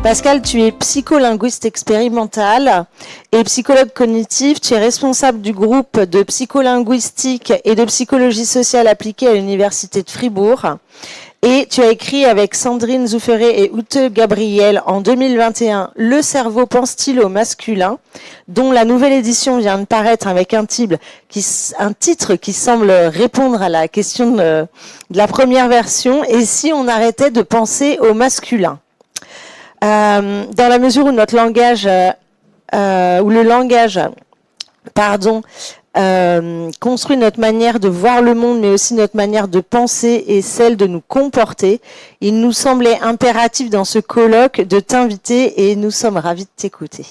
Pascal, tu es psycholinguiste expérimental et psychologue cognitif. Tu es responsable du groupe de psycholinguistique et de psychologie sociale appliquée à l'Université de Fribourg. Et tu as écrit avec Sandrine Zoufferé et Ute Gabriel en 2021 « Le cerveau pense-t-il au masculin ?» dont la nouvelle édition vient de paraître avec un titre qui semble répondre à la question de la première version. Et si on arrêtait de penser au masculin, dans la mesure où notre langage, construit notre manière de voir le monde, mais aussi notre manière de penser et celle de nous comporter, il nous semblait impératif dans ce colloque de t'inviter et nous sommes ravis de t'écouter.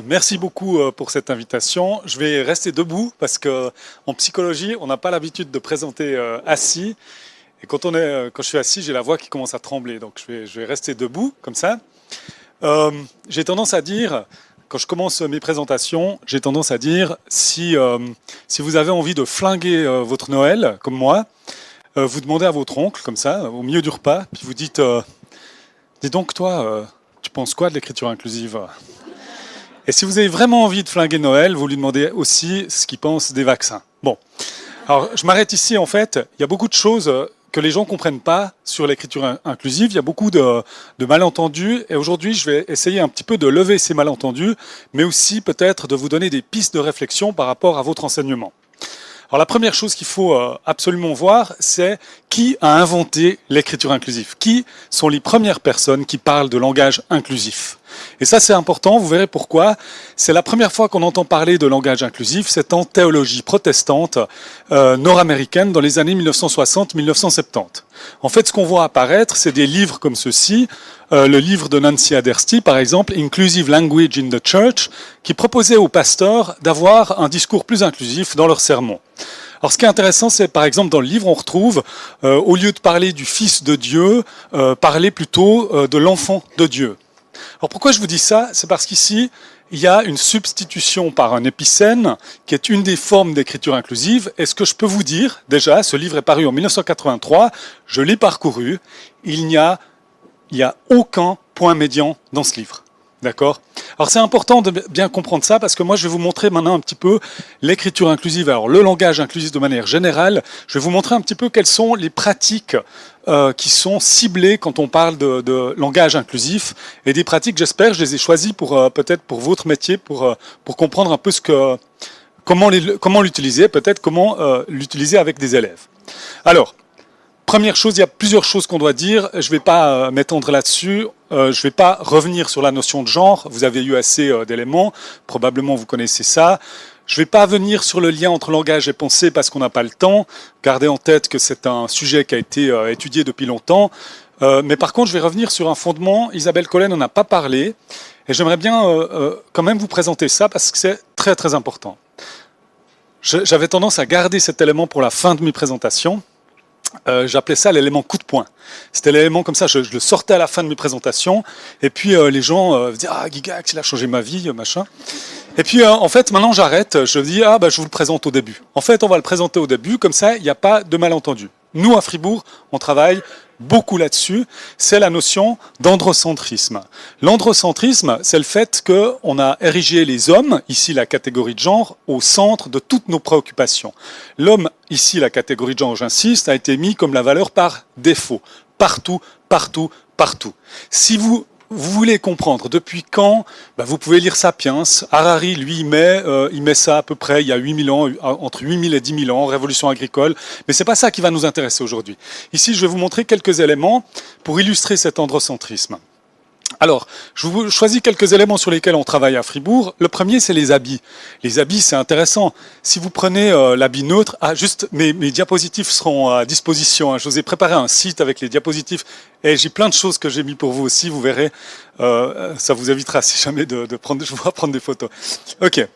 Merci beaucoup pour cette invitation. Je vais rester debout parce qu'en psychologie, on n'a pas l'habitude de présenter assis. Et quand je suis assis, j'ai la voix qui commence à trembler. Donc je vais rester debout comme ça. J'ai tendance à dire, quand je commence mes présentations, j'ai tendance à dire si vous avez envie de flinguer votre Noël, comme moi, vous demandez à votre oncle, comme ça, au milieu du repas, puis vous dites dis donc toi, tu penses quoi de l'écriture inclusive ? Et si vous avez vraiment envie de flinguer Noël, vous lui demandez aussi ce qu'il pense des vaccins. Bon, alors je m'arrête ici en fait, il y a beaucoup de choses que les gens ne comprennent pas sur l'écriture inclusive. Il y a beaucoup de malentendus et aujourd'hui, je vais essayer un petit peu de lever ces malentendus, mais aussi peut-être de vous donner des pistes de réflexion par rapport à votre enseignement. Alors la première chose qu'il faut absolument voir, c'est qui a inventé l'écriture inclusive. Qui sont les premières personnes qui parlent de langage inclusif ? Et ça, c'est important, vous verrez pourquoi. C'est la première fois qu'on entend parler de langage inclusif, c'est en théologie protestante nord-américaine dans les années 1960-1970. En fait, ce qu'on voit apparaître, c'est des livres comme ceci, le livre de Nancy Adersti, par exemple, Inclusive Language in the Church, qui proposait aux pasteurs d'avoir un discours plus inclusif dans leurs sermons. Alors, ce qui est intéressant, c'est par exemple dans le livre, on retrouve, au lieu de parler du Fils de Dieu, parler plutôt de l'enfant de Dieu. Alors pourquoi je vous dis ça ? C'est parce qu'ici, il y a une substitution par un épicène qui est une des formes d'écriture inclusive. Et ce que je peux vous dire, déjà, ce livre est paru en 1983, je l'ai parcouru, il n'y a aucun point médian dans ce livre. D'accord ? Alors c'est important de bien comprendre ça parce que moi je vais vous montrer maintenant un petit peu l'écriture inclusive. Alors le langage inclusif de manière générale, je vais vous montrer un petit peu quelles sont les pratiques qui sont ciblées quand on parle de langage inclusif. Et des pratiques, j'espère, je les ai choisies pour peut-être pour votre métier, pour comprendre un peu comment l'utiliser, peut-être comment l'utiliser avec des élèves. Alors, première chose, il y a plusieurs choses qu'on doit dire. Je ne vais pas m'étendre là-dessus. Je ne vais pas revenir sur la notion de genre. Vous avez eu assez d'éléments. Probablement, vous connaissez ça. Je ne vais pas venir sur le lien entre langage et pensée parce qu'on n'a pas le temps. Gardez en tête que c'est un sujet qui a été étudié depuis longtemps. Mais par contre, je vais revenir sur un fondement. Isabelle Collen n'en a pas parlé. Et j'aimerais bien quand même vous présenter ça parce que c'est très, très important. J'avais tendance à garder cet élément pour la fin de mes présentations. J'appelais ça l'élément coup de poing. C'était l'élément comme ça, je le sortais à la fin de mes présentations, et puis les gens disaient « Ah, Gigax, il a changé ma vie, machin ». Et puis en fait, maintenant j'arrête, je dis « Ah, je vous le présente au début ». En fait, on va le présenter au début, comme ça, il n'y a pas de malentendu. Nous, à Fribourg, on travaille beaucoup là-dessus, c'est la notion d'androcentrisme. L'androcentrisme, c'est le fait qu'on a érigé les hommes, ici la catégorie de genre, au centre de toutes nos préoccupations. L'homme, ici la catégorie de genre, j'insiste, a été mis comme la valeur par défaut. Partout, partout, partout. Si vous voulez comprendre depuis quand, vous pouvez lire Sapiens. Harari, lui, il met ça à peu près il y a 8000 ans, entre 8000 et 10 000 ans, révolution agricole. Mais c'est pas ça qui va nous intéresser aujourd'hui. Ici, je vais vous montrer quelques éléments pour illustrer cet androcentrisme. Alors, je vous choisis quelques éléments sur lesquels on travaille à Fribourg. Le premier, c'est les habits. Les habits, c'est intéressant. Si vous prenez l'habit neutre, juste mes diapositives seront à disposition. Je vous ai préparé un site avec les diapositives et j'ai plein de choses que j'ai mis pour vous aussi. Vous verrez, ça vous évitera si jamais je vous prendre des photos. Ok.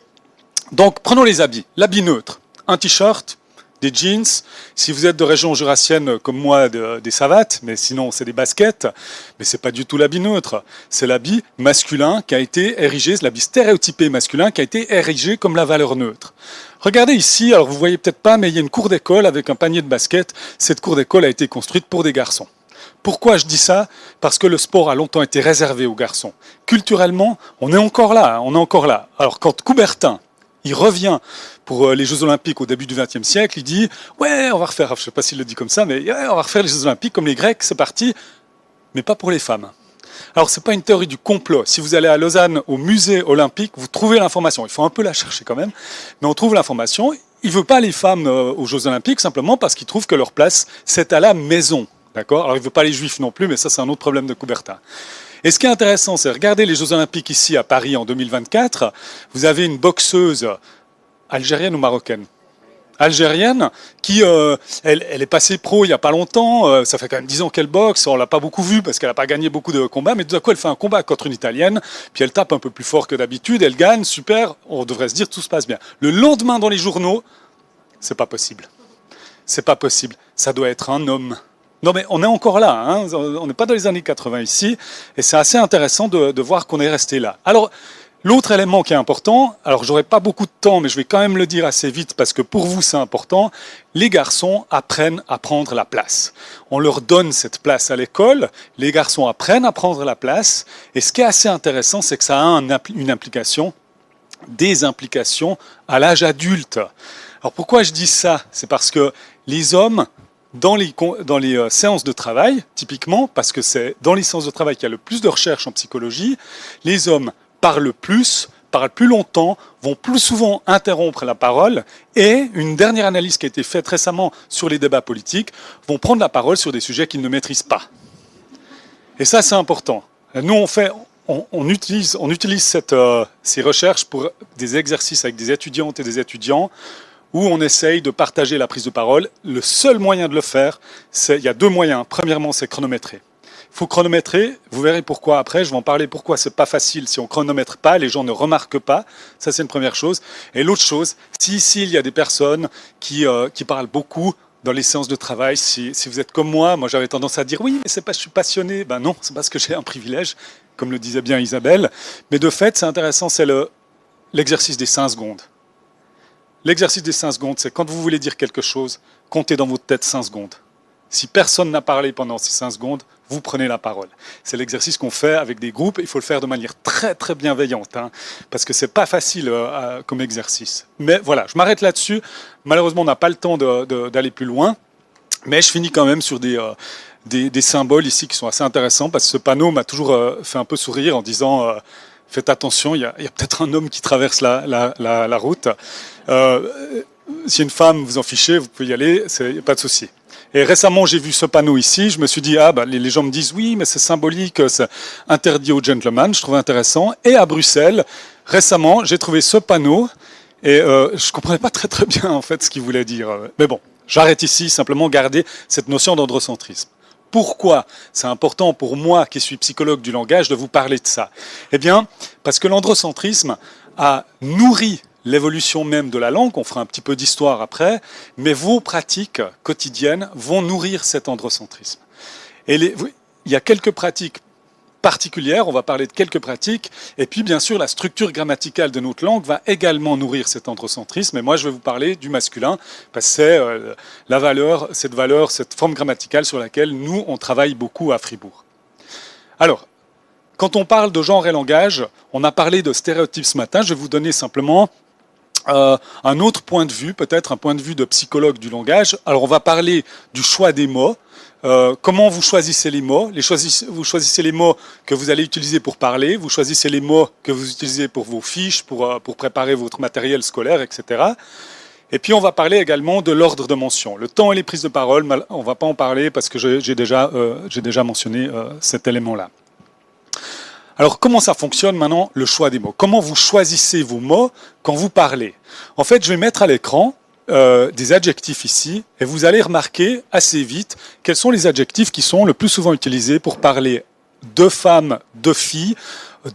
Donc, prenons les habits. L'habit neutre, un t-shirt, des jeans. Si vous êtes de région jurassienne comme moi, des savates, mais sinon c'est des baskets. Mais c'est pas du tout l'habit neutre. C'est l'habit masculin qui a été érigé, c'est l'habit stéréotypé masculin qui a été érigé comme la valeur neutre. Regardez ici, alors vous voyez peut-être pas, mais il y a une cour d'école avec un panier de basket. Cette cour d'école a été construite pour des garçons. Pourquoi je dis ça? Parce que le sport a longtemps été réservé aux garçons. Culturellement, on est encore là, hein, on est encore là. Alors quand Coubertin, il revient pour les Jeux Olympiques au début du XXe siècle, il dit « Ouais, on va refaire, je ne sais pas s'il le dit comme ça, mais ouais, on va refaire les Jeux Olympiques comme les Grecs, c'est parti, mais pas pour les femmes. » Alors, ce n'est pas une théorie du complot. Si vous allez à Lausanne, au musée olympique, vous trouvez l'information. Il faut un peu la chercher quand même, mais on trouve l'information. Il ne veut pas les femmes aux Jeux Olympiques simplement parce qu'il trouve que leur place, c'est à la maison. D'accord? Alors, il ne veut pas les juifs non plus, mais ça, c'est un autre problème de Coubertin. Et ce qui est intéressant, c'est regarder les Jeux Olympiques ici à Paris en 2024. Vous avez une boxeuse algérienne ou marocaine? Algérienne, qui elle est passée pro il n'y a pas longtemps, ça fait quand même 10 ans qu'elle boxe, on l'a pas beaucoup vue parce qu'elle n'a pas gagné beaucoup de combats, mais tout à coup elle fait un combat contre une Italienne, puis elle tape un peu plus fort que d'habitude, elle gagne, super, on devrait se dire tout se passe bien. Le lendemain dans les journaux, c'est pas possible. C'est pas possible, ça doit être un homme. Non mais on est encore là, hein, on n'est pas dans les années 80 ici, et c'est assez intéressant de voir qu'on est resté là. Alors, l'autre élément qui est important, alors j'aurai pas beaucoup de temps, mais je vais quand même le dire assez vite parce que pour vous c'est important, les garçons apprennent à prendre la place. On leur donne cette place à l'école, les garçons apprennent à prendre la place, et ce qui est assez intéressant, c'est que ça a une implication, des implications à l'âge adulte. Alors pourquoi je dis ça? C'est parce que les hommes, dans les séances de travail, typiquement, parce que c'est dans les séances de travail qu'il y a le plus de recherches en psychologie, les hommes parlent plus longtemps, vont plus souvent interrompre la parole, et une dernière analyse qui a été faite récemment sur les débats politiques, vont prendre la parole sur des sujets qu'ils ne maîtrisent pas. Et ça, c'est important. Nous, on utilise ces recherches pour des exercices avec des étudiantes et des étudiants, où on essaye de partager la prise de parole. Le seul moyen de le faire, il y a deux moyens. Premièrement, c'est chronométrer. Il faut chronométrer, vous verrez pourquoi après, je vais en parler pourquoi c'est pas facile. Si on chronomètre pas, les gens ne remarquent pas, ça c'est une première chose. Et l'autre chose, si ici il y a des personnes qui parlent beaucoup dans les séances de travail, si vous êtes comme moi j'avais tendance à dire oui, mais c'est pas je suis passionné, ben non, c'est parce que j'ai un privilège, comme le disait bien Isabelle. Mais de fait, c'est intéressant, c'est l'exercice des 5 secondes. L'exercice des 5 secondes, c'est quand vous voulez dire quelque chose, comptez dans votre tête 5 secondes. Si personne n'a parlé pendant ces 5 secondes, vous prenez la parole. C'est l'exercice qu'on fait avec des groupes. Il faut le faire de manière très très bienveillante, hein, parce que c'est pas facile comme exercice. Mais voilà, je m'arrête là-dessus. Malheureusement, on n'a pas le temps d'aller plus loin, mais je finis quand même sur des symboles ici qui sont assez intéressants, parce que ce panneau m'a toujours fait un peu sourire en disant faites attention, il y a peut-être un homme qui traverse la route. Si une femme vous en fichez, vous pouvez y aller, il n'y a pas de souci. Et récemment, j'ai vu ce panneau ici, je me suis dit, les gens me disent, oui, mais c'est symbolique, c'est interdit aux gentlemen, je trouve intéressant. Et à Bruxelles, récemment, j'ai trouvé ce panneau, et je ne comprenais pas très très bien, en fait, ce qu'il voulait dire. Mais bon, j'arrête ici, simplement garder cette notion d'androcentrisme. Pourquoi c'est important pour moi, qui suis psychologue du langage, de vous parler de ça? Eh bien, parce que l'androcentrisme a nourri l'évolution même de la langue, on fera un petit peu d'histoire après, mais vos pratiques quotidiennes vont nourrir cet androcentrisme. Et il y a quelques pratiques particulières, on va parler de quelques pratiques, et puis bien sûr la structure grammaticale de notre langue va également nourrir cet androcentrisme, et moi je vais vous parler du masculin, parce que c'est cette forme grammaticale sur laquelle nous on travaille beaucoup à Fribourg. Alors, quand on parle de genre et langage, on a parlé de stéréotypes ce matin, je vais vous donner simplement un autre point de vue, peut-être un point de vue de psychologue du langage. Alors on va parler du choix des mots, comment vous choisissez les mots, vous choisissez les mots que vous allez utiliser pour parler, vous choisissez les mots que vous utilisez pour vos fiches, pour préparer votre matériel scolaire, etc. Et puis on va parler également de l'ordre de mention. Le temps et les prises de parole, on ne va pas en parler parce que j'ai déjà mentionné cet élément-là. Alors, comment ça fonctionne maintenant, le choix des mots? Comment vous choisissez vos mots quand vous parlez? En fait, je vais mettre à l'écran des adjectifs ici, et vous allez remarquer assez vite quels sont les adjectifs qui sont le plus souvent utilisés pour parler de femmes, de filles,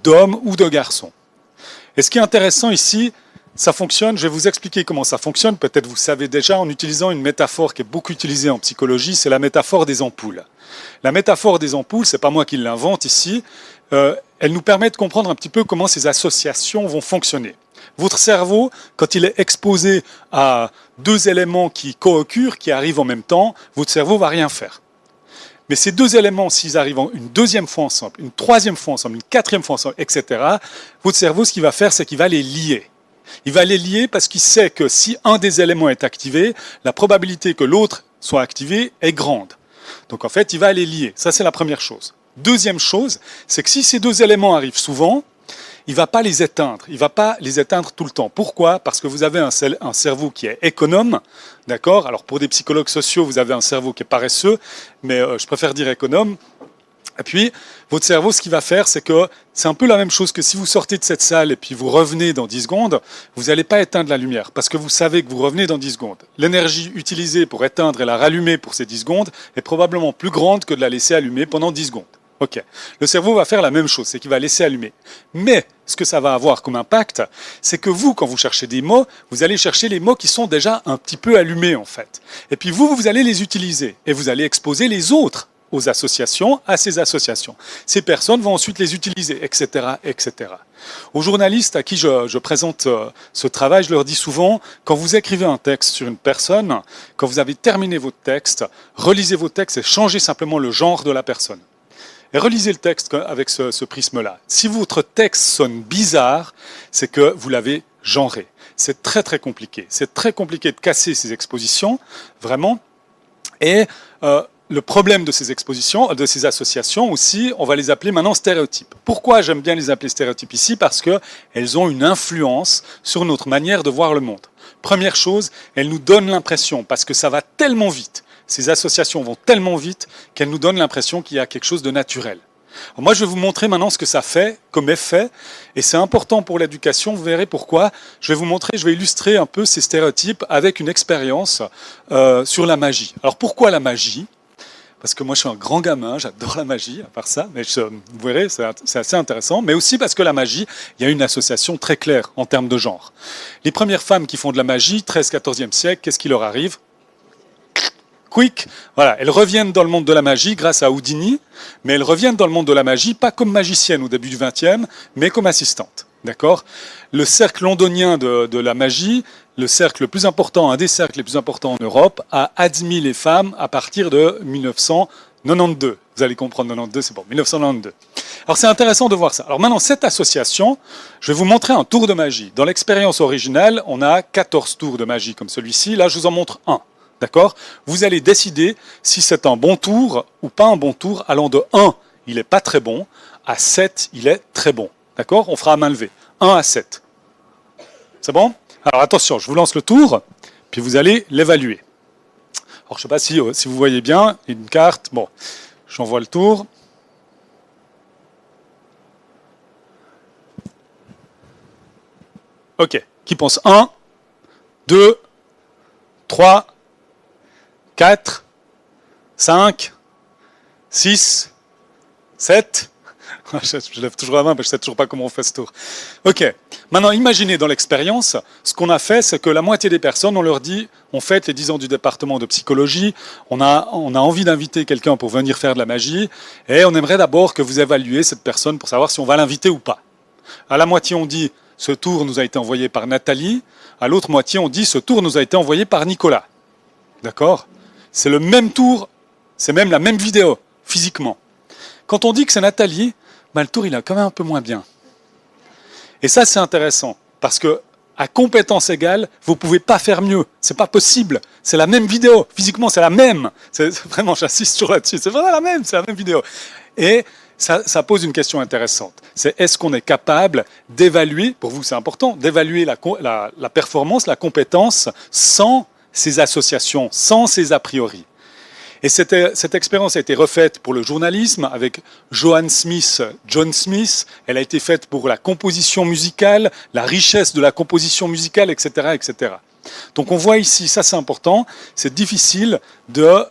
d'hommes ou de garçons. Et ce qui est intéressant ici, ça fonctionne. Je vais vous expliquer comment ça fonctionne. Peut-être vous savez déjà en utilisant une métaphore qui est beaucoup utilisée en psychologie, c'est la métaphore des ampoules. La métaphore des ampoules, c'est pas moi qui l'invente ici, elle nous permet de comprendre un petit peu comment ces associations vont fonctionner. Votre cerveau, quand il est exposé à deux éléments qui co-occurrent, qui arrivent en même temps, votre cerveau va rien faire. Mais ces deux éléments, s'ils arrivent une deuxième fois ensemble, une troisième fois ensemble, une quatrième fois ensemble, etc., votre cerveau, ce qu'il va faire, c'est qu'il va les lier. Il va les lier parce qu'il sait que si un des éléments est activé, la probabilité que l'autre soit activé est grande. Donc en fait, il va les lier. Ça, c'est la première chose. Deuxième chose, c'est que si ces deux éléments arrivent souvent, il ne va pas les éteindre. Il ne va pas les éteindre tout le temps. Pourquoi? Parce que vous avez un cerveau qui est économe, d'accord? Alors pour des psychologues sociaux, vous avez un cerveau qui est paresseux, mais je préfère dire économe. Et puis, votre cerveau, ce qu'il va faire, c'est que c'est un peu la même chose que si vous sortez de cette salle et puis vous revenez dans 10 secondes, vous n'allez pas éteindre la lumière parce que vous savez que vous revenez dans 10 secondes. L'énergie utilisée pour éteindre et la rallumer pour ces 10 secondes est probablement plus grande que de la laisser allumer pendant 10 secondes. Ok. Le cerveau va faire la même chose, c'est qu'il va laisser allumer. Mais ce que ça va avoir comme impact, c'est que vous, quand vous cherchez des mots, vous allez chercher les mots qui sont déjà un petit peu allumés en fait. Et puis vous allez les utiliser et vous allez exposer les autres aux associations, à ces associations. Ces personnes vont ensuite les utiliser, etc., etc. Aux journalistes à qui je présente ce travail, je leur dis souvent, quand vous écrivez un texte sur une personne, quand vous avez terminé votre texte, relisez votre texte et changez simplement le genre de la personne. Et relisez le texte avec ce prisme-là. Si votre texte sonne bizarre, c'est que vous l'avez genré. C'est très très compliqué. C'est très compliqué de casser ces expositions, vraiment. Et le problème de ces expositions, de ces associations aussi, on va les appeler maintenant stéréotypes. Pourquoi j'aime bien les appeler stéréotypes ici? Parce qu'elles ont une influence sur notre manière de voir le monde. Première chose, elles nous donnent l'impression, parce que ça va tellement vite, ces associations vont tellement vite qu'elles nous donnent l'impression qu'il y a quelque chose de naturel. Alors moi, je vais vous montrer maintenant ce que ça fait comme effet, et c'est important pour l'éducation, vous verrez pourquoi. Je vais illustrer un peu ces stéréotypes avec une expérience sur la magie. Alors pourquoi la magie? Parce que moi je suis un grand gamin, j'adore la magie, à part ça, mais vous verrez, c'est assez intéressant, mais aussi parce que la magie, il y a une association très claire en termes de genre. Les premières femmes qui font de la magie, 13-14e siècle, qu'est-ce qui leur arrive? Quick, voilà, elles reviennent dans le monde de la magie grâce à Houdini, mais elles reviennent dans le monde de la magie pas comme magiciennes au début du XXe, mais comme assistantes. D'accord? Le cercle londonien de la magie, le cercle le plus important, un des cercles les plus importants en Europe, a admis les femmes à partir de 1992. Vous allez comprendre, 92, c'est bon, 1992. Alors c'est intéressant de voir ça. Alors maintenant, cette association, je vais vous montrer un tour de magie. Dans l'expérience originale, on a 14 tours de magie comme celui-ci. Là, je vous en montre un. D'accord? Vous allez décider si c'est un bon tour ou pas un bon tour, allant de 1, il n'est pas très bon, à 7, il est très bon. D'accord? On fera à main levée. 1 à 7. C'est bon? Alors attention, je vous lance le tour, puis vous allez l'évaluer. Alors je ne sais pas si vous voyez bien, une carte. Bon, j'envoie le tour. Ok, qui pense 1, 2, 3, 4, 5, 6, 7. Je lève toujours la main, mais je ne sais toujours pas comment on fait ce tour. Ok, maintenant imaginez dans l'expérience, ce qu'on a fait, c'est que la moitié des personnes, on leur dit, on fête les 10 ans du département de psychologie, on a envie d'inviter quelqu'un pour venir faire de la magie, et on aimerait d'abord que vous évaluiez cette personne pour savoir si on va l'inviter ou pas. À la moitié, on dit, ce tour nous a été envoyé par Nathalie, à l'autre moitié, on dit, ce tour nous a été envoyé par Nicolas. D'accord? C'est le même tour, c'est même la même vidéo, physiquement. Quand on dit que c'est Nathalie, le tour il est quand même un peu moins bien. Et ça c'est intéressant, parce que à compétence égale, vous ne pouvez pas faire mieux. C'est pas possible. C'est la même vidéo. Physiquement, c'est la même. Vraiment, j'insiste toujours là-dessus. C'est vraiment la même, c'est la même vidéo. Et ça pose une question intéressante. C'est est-ce qu'on est capable d'évaluer, pour vous c'est important, d'évaluer la performance, la compétence, sans ces associations, sans ces a priori. Et cette expérience a été refaite pour le journalisme avec John Smith. Elle a été faite pour la composition musicale, la richesse de la composition musicale, etc., etc. Donc on voit ici, ça c'est important, c'est difficile de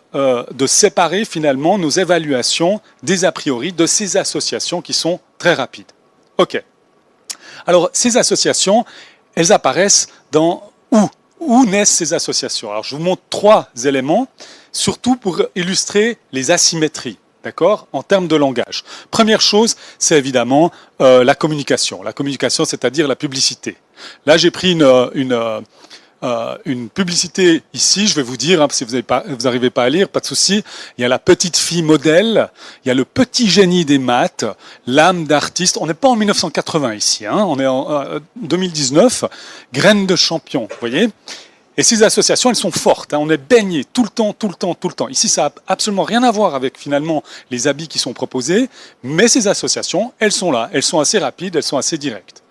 séparer finalement nos évaluations des a priori de ces associations qui sont très rapides. Ok. Alors ces associations, elles apparaissent dans où? Où naissent ces associations? Alors, je vous montre 3 éléments, surtout pour illustrer les asymétries. D'accord? En termes de langage. Première chose, c'est évidemment la communication. La communication, c'est-à-dire la publicité. Là, j'ai pris une publicité ici, je vais vous dire, hein, si vous n'arrivez pas à lire, pas de souci. Il y a la petite fille modèle, il y a le petit génie des maths, l'âme d'artiste. On n'est pas en 1980 ici, hein, on est en 2019, graines de champion, vous voyez. Et ces associations, elles sont fortes. Hein, on est baigné tout le temps, tout le temps, tout le temps. Ici, ça n'a absolument rien à voir avec finalement les habits qui sont proposés, mais ces associations, elles sont là, elles sont assez rapides, elles sont assez directes.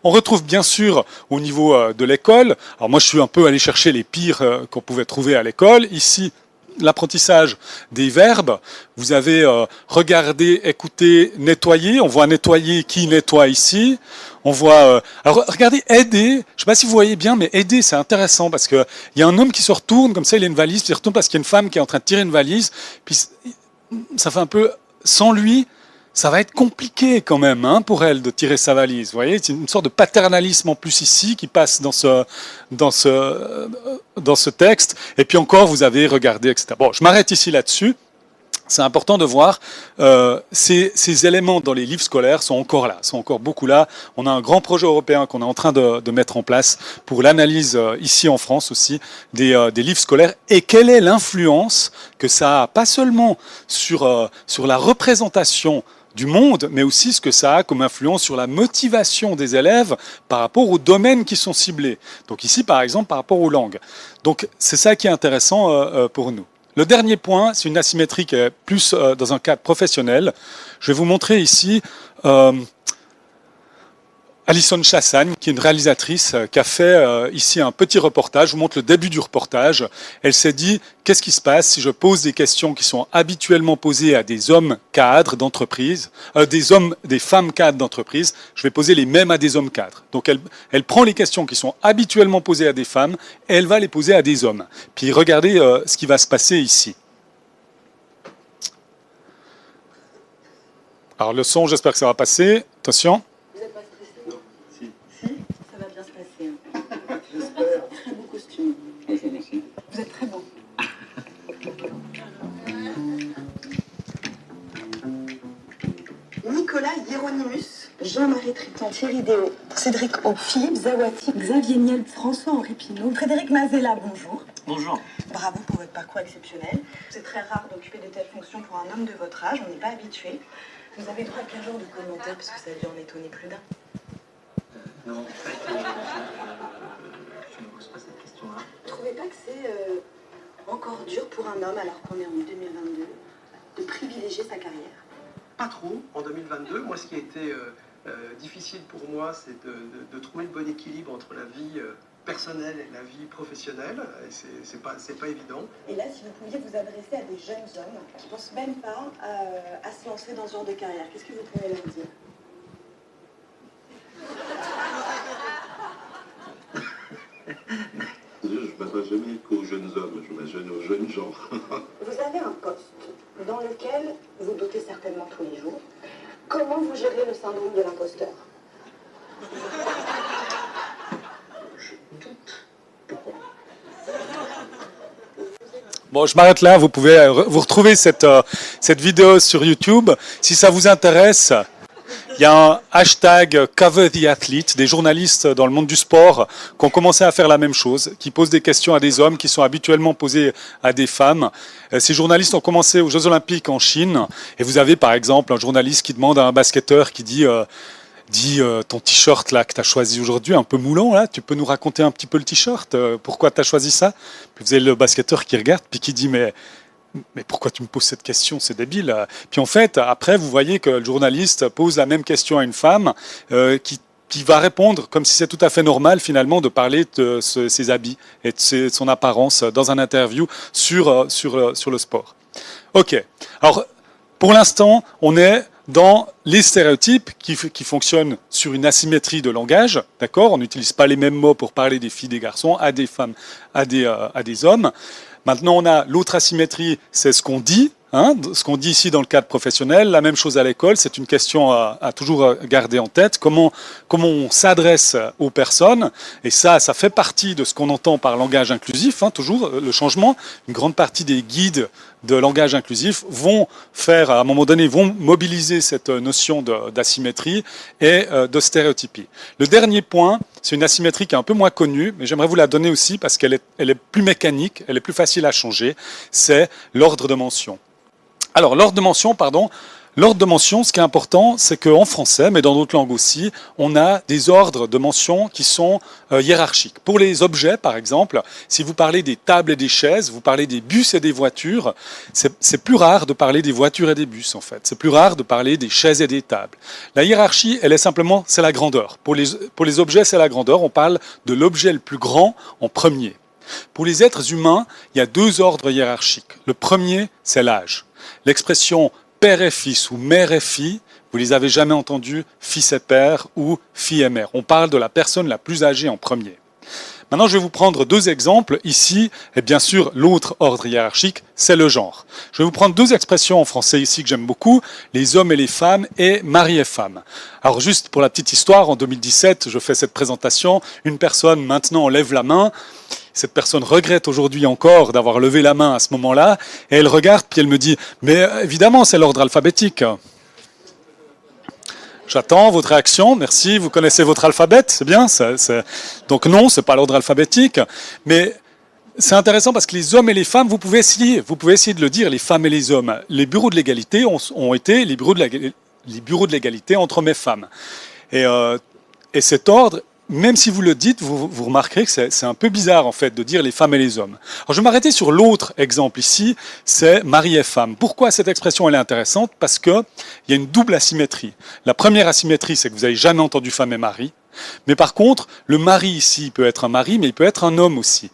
On retrouve bien sûr au niveau de l'école, alors moi je suis un peu allé chercher les pires qu'on pouvait trouver à l'école. Ici, l'apprentissage des verbes, vous avez regarder, écouter, nettoyer. On voit nettoyer qui nettoie ici. On voit, alors regardez, aider, je ne sais pas si vous voyez bien, mais aider c'est intéressant parce qu'il y a un homme qui se retourne, comme ça il a une valise, puis il se retourne parce qu'il y a une femme qui est en train de tirer une valise, puis ça fait un peu, sans lui, ça va être compliqué quand même hein, pour elle de tirer sa valise. Vous voyez, c'est une sorte de paternalisme en plus ici qui passe dans ce texte. Et puis encore, vous avez regardé, etc. Bon, je m'arrête ici là-dessus. C'est important de voir ces éléments dans les livres scolaires sont encore là, sont encore beaucoup là. On a un grand projet européen qu'on est en train de mettre en place pour l'analyse ici en France aussi des livres scolaires et quelle est l'influence que ça a, pas seulement sur la représentation du monde, mais aussi ce que ça a comme influence sur la motivation des élèves par rapport aux domaines qui sont ciblés. Donc ici, par exemple, par rapport aux langues. Donc c'est ça qui est intéressant pour nous. Le dernier point, c'est une asymétrie qui est plus dans un cadre professionnel. Je vais vous montrer ici Alison Chassagne, qui est une réalisatrice, qui a fait ici un petit reportage. Je vous montre le début du reportage. Elle s'est dit, qu'est-ce qui se passe si je pose des questions qui sont habituellement posées à des hommes cadres d'entreprise, des femmes cadres d'entreprise, je vais poser les mêmes à des hommes cadres. Donc elle prend les questions qui sont habituellement posées à des femmes et elle va les poser à des hommes. Puis regardez ce qui va se passer ici. Alors le son, j'espère que ça va passer. Attention. Vous êtes très beau. Nicolas Hieronymus, Jean-Marie Triton, Thierry Déo, Cédric O, Philippe Zawati, Xavier Niel, François-Henri Pinault, Frédéric Mazella, bonjour. Bonjour. Bravo pour votre parcours exceptionnel. C'est très rare d'occuper de telles fonctions pour un homme de votre âge, on n'est pas habitué. Vous avez droit à quel genre de commentaires, parce que ça a dû en étonner plus d'un. Non, en fait, je ne pose pas cette question-là. Vous ne trouvez pas que c'est encore dur pour un homme, alors qu'on est en 2022, de privilégier sa carrière? Pas trop, en 2022. Moi, ce qui a été difficile pour moi, c'est de trouver le bon équilibre entre la vie personnelle et la vie professionnelle. Et c'est pas évident. Et là, si vous pouviez vous adresser à des jeunes hommes qui ne pensent même pas à se lancer dans ce genre de carrière, qu'est-ce que vous pourriez leur dire? Je ne m'adresse jamais qu'aux jeunes hommes, je m'adresse aux jeunes gens. Vous avez un poste dans lequel vous doutez certainement tous les jours. Comment vous gérez le syndrome de l'imposteur? Je doute. Pourquoi? Bon, je m'arrête là. Vous pouvez vous retrouver cette vidéo sur YouTube. Si ça vous intéresse, il y a un hashtag Cover the Athlete, des journalistes dans le monde du sport qui ont commencé à faire la même chose, qui posent des questions à des hommes qui sont habituellement posées à des femmes. Ces journalistes ont commencé aux Jeux Olympiques en Chine. Et vous avez par exemple un journaliste qui demande à un basketteur qui dit ton t-shirt là que tu as choisi aujourd'hui, un peu moulant, là, tu peux nous raconter un petit peu le t-shirt, pourquoi tu as choisi ça? Puis vous avez le basketteur qui regarde, puis qui dit mais pourquoi tu me poses cette question? C'est débile. Puis en fait, après, vous voyez que le journaliste pose la même question à une femme qui va répondre comme si c'est tout à fait normal finalement de parler de ses habits et de son apparence dans un interview sur le sport. Ok. Alors, pour l'instant, on est dans les stéréotypes qui fonctionnent sur une asymétrie de langage, d'accord? On n'utilise pas les mêmes mots pour parler des filles, des garçons, à des femmes, à des hommes. Maintenant, on a l'autre asymétrie, c'est ce qu'on dit, hein, ce qu'on dit ici dans le cadre professionnel, la même chose à l'école, c'est une question à toujours garder en tête, comment on s'adresse aux personnes, et ça fait partie de ce qu'on entend par langage inclusif, hein, toujours le changement. Une grande partie des guides de langage inclusif vont faire, à un moment donné, vont mobiliser cette notion d'asymétrie et de stéréotypie. Le dernier point, c'est une asymétrie qui est un peu moins connue, mais j'aimerais vous la donner aussi parce qu'elle est plus mécanique, elle est plus facile à changer, c'est l'ordre de mention. Alors, l'ordre de mention, ce qui est important, c'est qu'en français, mais dans d'autres langues aussi, on a des ordres de mention qui sont hiérarchiques. Pour les objets, par exemple, si vous parlez des tables et des chaises, vous parlez des bus et des voitures, c'est plus rare de parler des voitures et des bus, en fait. C'est plus rare de parler des chaises et des tables. La hiérarchie, elle est simplement, c'est la grandeur. Pour les objets, c'est la grandeur. On parle de l'objet le plus grand en premier. Pour les êtres humains, il y a deux ordres hiérarchiques. Le premier, c'est l'âge. L'expression père et fils ou mère et fille, vous les avez jamais entendus, fils et père ou fille et mère. On parle de la personne la plus âgée en premier. Maintenant, je vais vous prendre deux exemples ici, et bien sûr, l'autre ordre hiérarchique, c'est le genre. Je vais vous prendre deux expressions en français ici que j'aime beaucoup, les hommes et les femmes et mari et femme. Alors juste pour la petite histoire, en 2017, je fais cette présentation, une personne maintenant lève la main. Cette personne regrette aujourd'hui encore d'avoir levé la main à ce moment-là, et elle regarde, puis elle me dit « Mais évidemment, c'est l'ordre alphabétique. » J'attends votre réaction, merci, vous connaissez votre alphabet, c'est bien. Donc non, c'est pas l'ordre alphabétique, mais c'est intéressant parce que les hommes et les femmes, vous pouvez essayer de le dire, les femmes et les hommes. Les bureaux de l'égalité ont été les bureaux de l'égalité entre hommes et femmes. Et cet ordre, même si vous le dites, vous remarquerez que c'est un peu bizarre en fait de dire les femmes et les hommes. Alors je vais m'arrêter sur l'autre exemple ici, c'est mari et femme. Pourquoi cette expression elle est intéressante? Parce qu'il y a une double asymétrie. La première asymétrie, c'est que vous n'avez jamais entendu femme et mari. Mais par contre, le mari ici peut être un mari, mais il peut être un homme aussi.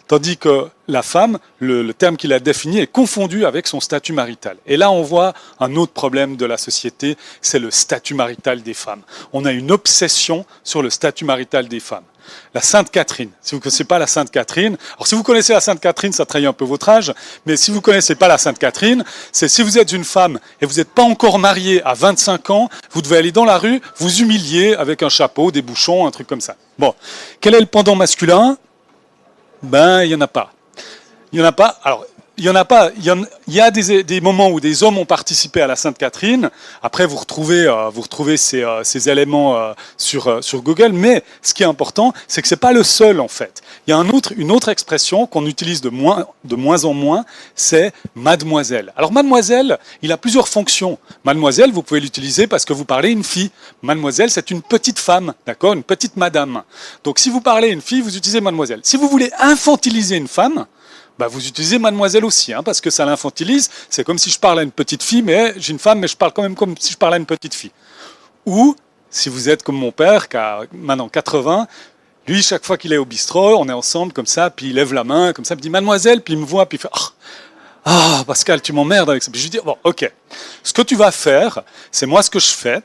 Tandis que la femme, le terme qu'il a défini, est confondu avec son statut marital. Et là, on voit un autre problème de la société, c'est le statut marital des femmes. On a une obsession sur le statut marital des femmes. La Sainte Catherine, si vous ne connaissez pas la Sainte Catherine, alors si vous connaissez la Sainte Catherine, ça trahit un peu votre âge, mais si vous ne connaissez pas la Sainte Catherine, c'est si vous êtes une femme et vous n'êtes pas encore mariée à 25 ans, vous devez aller dans la rue, vous humilier avec un chapeau, des bouchons, un truc comme ça. Bon, quel est le pendant masculin? Ben, il n'y en a pas. Il n'y en a pas. Alors, il y en a pas. Il y a des moments où des hommes ont participé à la Sainte Catherine. Après, vous retrouvez ces éléments sur Google. Mais ce qui est important, c'est que c'est pas le seul en fait. Il y a une autre expression qu'on utilise de moins en moins, c'est mademoiselle. Alors mademoiselle, il a plusieurs fonctions. Mademoiselle, vous pouvez l'utiliser parce que vous parlez une fille. Mademoiselle, c'est une petite femme, d'accord, une petite madame. Donc si vous parlez une fille, vous utilisez mademoiselle. Si vous voulez infantiliser une femme, bah vous utilisez mademoiselle aussi, hein, parce que ça l'infantilise. C'est comme si je parle à une petite fille, mais j'ai une femme, mais je parle quand même comme si je parlais à une petite fille. Ou, si vous êtes comme mon père, qui a maintenant 80, lui, chaque fois qu'il est au bistrot, on est ensemble comme ça, puis il lève la main, comme ça, il me dit mademoiselle, puis il me voit, puis il fait ah, Pascal, tu m'emmerdes avec ça. Puis je lui dis bon, ok. Ce que tu vas faire, c'est moi ce que je fais.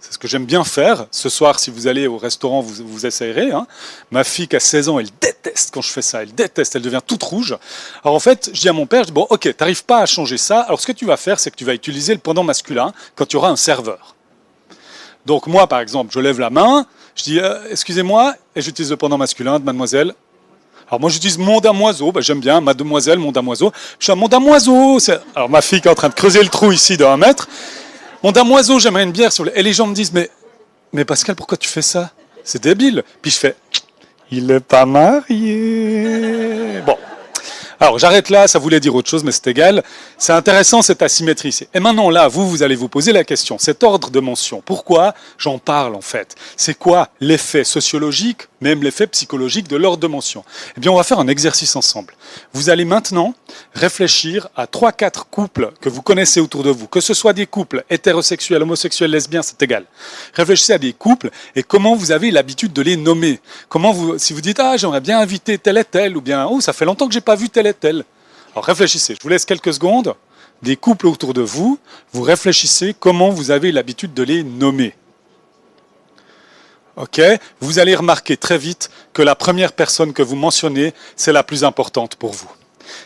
C'est ce que j'aime bien faire. Ce soir, si vous allez au restaurant, vous essayerez. Hein. Ma fille qui a 16 ans, elle déteste quand je fais ça. Elle déteste, elle devient toute rouge. Alors en fait, je dis à mon père, je dis, bon, ok, t'arrives pas à changer ça. Alors ce que tu vas faire, c'est que tu vas utiliser le pendant masculin quand tu auras un serveur. Donc moi, par exemple, je lève la main, je dis, excusez-moi, et j'utilise le pendant masculin de mademoiselle. Alors moi, j'utilise mon damoiseau, ben, j'aime bien, mademoiselle, mon damoiseau. Je dis, mon damoiseau, alors ma fille qui est en train de creuser le trou ici de 1 mètre, mon damoiseau, j'aimerais une bière. Et les gens me disent, mais Pascal, pourquoi tu fais ça? C'est débile. Puis je fais, il n'est pas marié. Bon. Alors j'arrête là, ça voulait dire autre chose, mais c'est égal. C'est intéressant cette asymétrie ici. Et maintenant là, vous allez vous poser la question, cet ordre de mention, pourquoi j'en parle en fait? C'est quoi l'effet sociologique, même l'effet psychologique de l'ordre de mention? Eh bien on va faire un exercice ensemble. Vous allez maintenant réfléchir à 3-4 couples que vous connaissez autour de vous, que ce soit des couples hétérosexuels, homosexuels, lesbiens, c'est égal. Réfléchissez à des couples et comment vous avez l'habitude de les nommer. Comment si vous dites, j'aimerais bien inviter tel et tel, ou bien, ça fait longtemps que j'ai pas vu tel et tel. Alors réfléchissez, je vous laisse quelques secondes, des couples autour de vous, vous réfléchissez comment vous avez l'habitude de les nommer. Ok, vous allez remarquer très vite que la première personne que vous mentionnez, c'est la plus importante pour vous.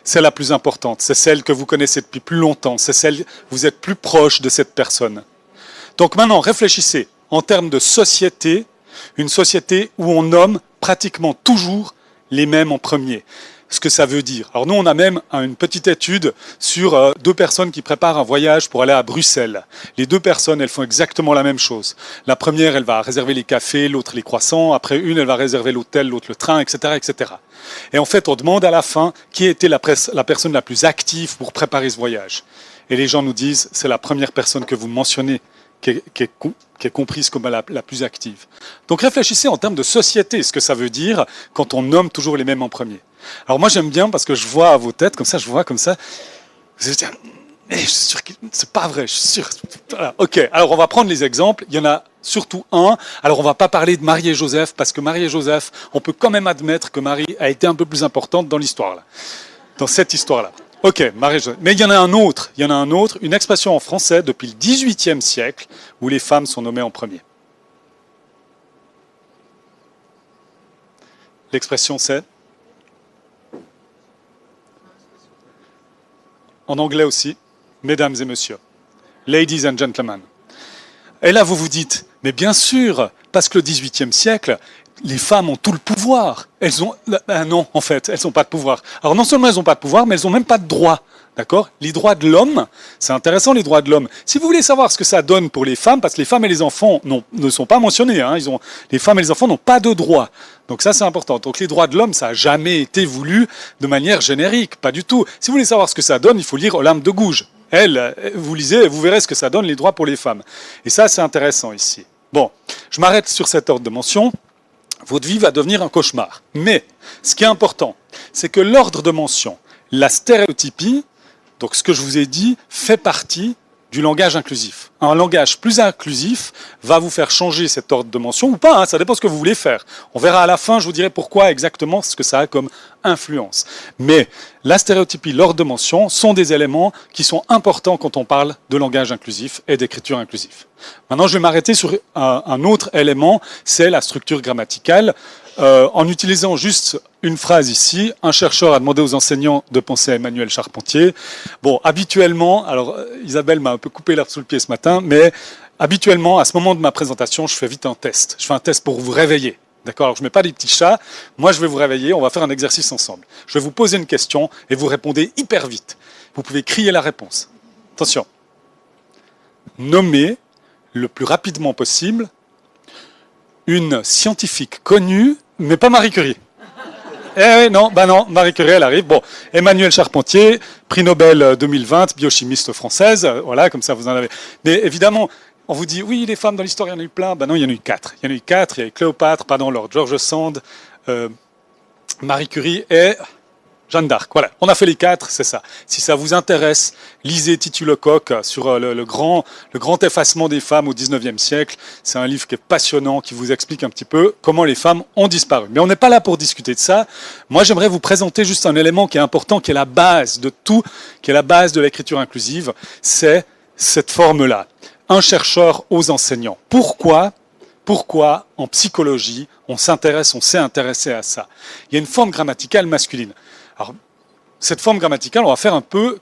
c'est la plus importante. C'est celle que vous connaissez depuis plus longtemps. C'est celle vous êtes plus proche de cette personne. Donc maintenant, réfléchissez en termes de société, une société où on nomme pratiquement toujours les mêmes en premier. Ce que ça veut dire. Alors nous, on a même une petite étude sur 2 personnes qui préparent un voyage pour aller à Bruxelles. Les 2 personnes, elles font exactement la même chose. La première, elle va réserver les cafés, l'autre les croissants. Après une, elle va réserver l'hôtel, l'autre le train, etc., etc. Et en fait, on demande à la fin qui était la personne la plus active pour préparer ce voyage. Et les gens nous disent, c'est la première personne que vous mentionnez qui est comprise comme la plus active. Donc réfléchissez en termes de société, ce que ça veut dire quand on nomme toujours les mêmes en premier. Alors moi j'aime bien parce que je vois à vos têtes, comme ça, je vois comme ça, vous allez dire, je suis sûr que c'est pas vrai, je suis sûr. Voilà. Ok, alors on va prendre les exemples, il y en a surtout un. Alors on va pas parler de Marie et Joseph, parce que Marie et Joseph, on peut quand même admettre que Marie a été un peu plus importante dans l'histoire, là, dans cette histoire-là. Ok, Marie et Joseph. Mais il y en a un autre, une expression en français depuis le XVIIIe siècle où les femmes sont nommées en premier. L'expression c'est en anglais aussi, mesdames et messieurs, ladies and gentlemen. Et là, vous vous dites, mais bien sûr, parce que le XVIIIe siècle, les femmes ont tout le pouvoir. Elles ont, non, en fait, elles n'ont pas de pouvoir. Alors non seulement elles n'ont pas de pouvoir, mais elles n'ont même pas de droits. D'accord ? Les droits de l'homme, c'est intéressant les droits de l'homme. Si vous voulez savoir ce que ça donne pour les femmes, parce que les femmes et les enfants ne sont pas mentionnés, hein, les femmes et les enfants n'ont pas de droits. Donc ça c'est important. Donc les droits de l'homme, ça n'a jamais été voulu de manière générique, pas du tout. Si vous voulez savoir ce que ça donne, il faut lire Olympe de Gouges. Elle, vous lisez, vous verrez ce que ça donne, les droits pour les femmes. Et ça c'est intéressant ici. Bon, je m'arrête sur cet ordre de mention. Votre vie va devenir un cauchemar. Mais ce qui est important, c'est que l'ordre de mention, la stéréotypie, donc ce que je vous ai dit, fait partie du langage inclusif. Un langage plus inclusif va vous faire changer cet ordre de mention ou pas, hein, ça dépend de ce que vous voulez faire. On verra à la fin, je vous dirai pourquoi exactement, ce que ça a comme influence. Mais la stéréotypie, l'ordre de mention sont des éléments qui sont importants quand on parle de langage inclusif et d'écriture inclusive. Maintenant, je vais m'arrêter sur un autre élément, c'est la structure grammaticale. En utilisant juste une phrase ici, un chercheur a demandé aux enseignants de penser à Emmanuel Charpentier. Bon, habituellement, alors Isabelle m'a un peu coupé l'herbe sous le pied ce matin, mais habituellement, à ce moment de ma présentation, je fais vite un test. Je fais un test pour vous réveiller. D'accord ? Alors, je ne mets pas des petits chats. Moi, je vais vous réveiller. On va faire un exercice ensemble. Je vais vous poser une question et vous répondez hyper vite. Vous pouvez crier la réponse. Attention. Nommez le plus rapidement possible une scientifique connue, mais pas Marie Curie. Eh non, Marie Curie, elle arrive. Bon, Emmanuel Charpentier, prix Nobel 2020, biochimiste française, voilà, comme ça vous en avez. Mais évidemment, on vous dit, oui, les femmes dans l'histoire, il y en a eu plein. Ben non, il y en a eu 4. Il y en a eu 4, il y a eu Cléopâtre, Lord George Sand, Marie Curie et Jeanne d'Arc. Voilà, on a fait les 4, c'est ça. Si ça vous intéresse, lisez Titu Lecoq sur le grand effacement des femmes au 19e siècle. C'est un livre qui est passionnant, qui vous explique un petit peu comment les femmes ont disparu. Mais on n'est pas là pour discuter de ça. Moi, j'aimerais vous présenter juste un élément qui est important, qui est la base de tout, qui est la base de l'écriture inclusive. C'est cette forme-là. Un chercheur aux enseignants. Pourquoi en psychologie, on s'est intéressé à ça? Il y a une forme grammaticale masculine. Alors, cette forme grammaticale, on va faire un peu